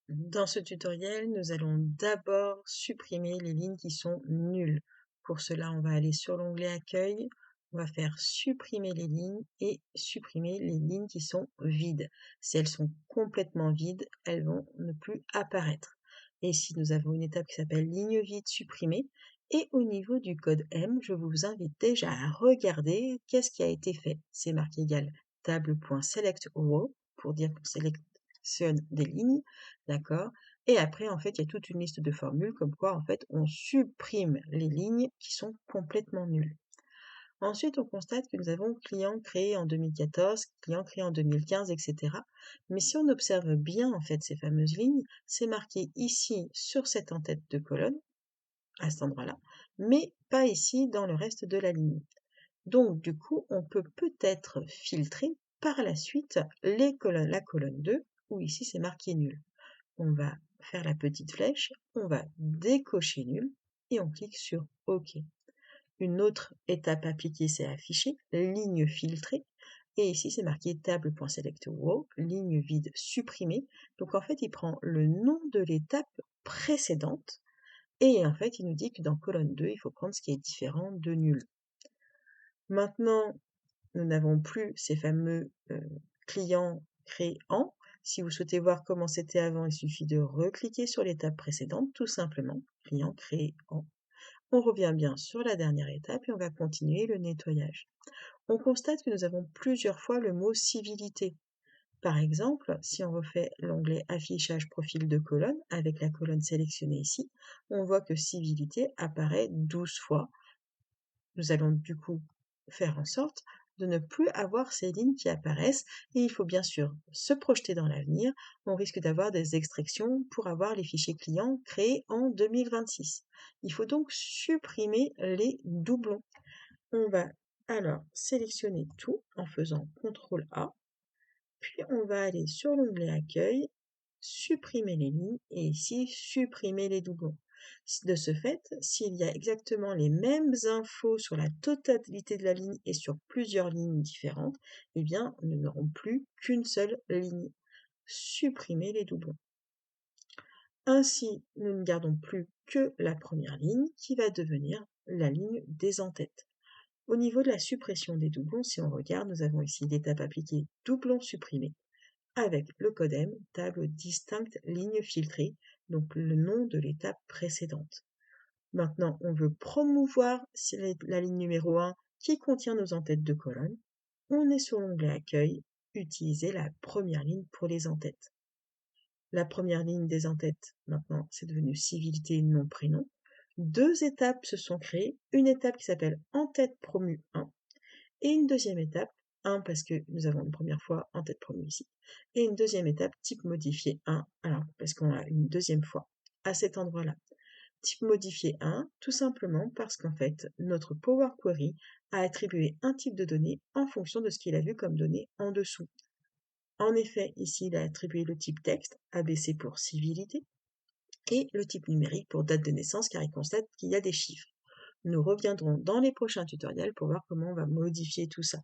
Dans ce tutoriel, nous allons d'abord supprimer les lignes qui sont nulles. Pour cela, on va aller sur l'onglet Accueil, on va faire supprimer les lignes et supprimer les lignes qui sont vides. Si elles sont complètement vides, elles vont ne plus apparaître. Et ici, nous avons une étape qui s'appelle ligne vide supprimée. Et au niveau du code M, je vous invite déjà à regarder qu'est-ce qui a été fait. C'est marqué égal table.selectRow pour dire qu'on sélectionne des lignes. D'accord? Et après, en fait, il y a toute une liste de formules comme quoi, en fait, on supprime les lignes qui sont complètement nulles. Ensuite, on constate que nous avons client créé en 2014, client créé en 2015, etc. Mais si on observe bien, en fait, ces fameuses lignes, c'est marqué ici sur cette en-tête de colonne, à cet endroit-là, mais pas ici dans le reste de la ligne. Donc, du coup, on peut peut-être filtrer par la suite la colonne 2, où ici c'est marqué nul. On va faire la petite flèche, on va décocher nul et on clique sur OK. Une autre étape appliquée, c'est afficher, ligne filtrée. Et ici, c'est marqué table.selectRow, ligne vide supprimée. Donc en fait, il prend le nom de l'étape précédente et en fait, il nous dit que dans colonne 2, il faut prendre ce qui est différent de nul. Maintenant, nous n'avons plus ces fameux clients créés en. Si vous souhaitez voir comment c'était avant, il suffit de recliquer sur l'étape précédente, tout simplement, client créé en. On revient bien sur la dernière étape et on va continuer le nettoyage. On constate que nous avons plusieurs fois le mot civilité. Par exemple, si on refait l'onglet affichage profil de colonne avec la colonne sélectionnée ici, on voit que civilité apparaît 12 fois. Nous allons du coup faire en sorte de ne plus avoir ces lignes qui apparaissent et il faut bien sûr se projeter dans l'avenir. On risque d'avoir des extractions pour avoir les fichiers clients créés en 2026. Il faut donc supprimer les doublons. On va alors sélectionner tout en faisant CTRL A, puis on va aller sur l'onglet Accueil, supprimer les lignes et ici supprimer les doublons. De ce fait, s'il y a exactement les mêmes infos sur la totalité de la ligne et sur plusieurs lignes différentes, eh bien, nous n'aurons plus qu'une seule ligne. Supprimer les doublons. Ainsi, nous ne gardons plus que la première ligne qui va devenir la ligne des en-têtes. Au niveau de la suppression des doublons, si on regarde, nous avons ici l'étape appliquée doublon supprimé avec le code M, table distincte ligne filtrée, donc le nom de l'étape précédente. Maintenant, on veut promouvoir la ligne numéro 1 qui contient nos en-têtes de colonne. On est sur l'onglet Accueil, utiliser la première ligne pour les en-têtes. La première ligne des en-têtes, maintenant, c'est devenu civilité nom prénom. Deux étapes se sont créées, une étape qui s'appelle en-tête promu 1 et une deuxième étape, 1 parce que nous avons une première fois en-tête promu ici, et une deuxième étape type modifié 1, alors parce qu'on a une deuxième fois à cet endroit-là. Type modifié 1, tout simplement parce qu'en fait, notre Power Query a attribué un type de données en fonction de ce qu'il a vu comme données en dessous. En effet, ici, il a attribué le type texte, ABC pour civilité, et le type numérique pour date de naissance, car il constate qu'il y a des chiffres. Nous reviendrons dans les prochains tutoriels pour voir comment on va modifier tout ça.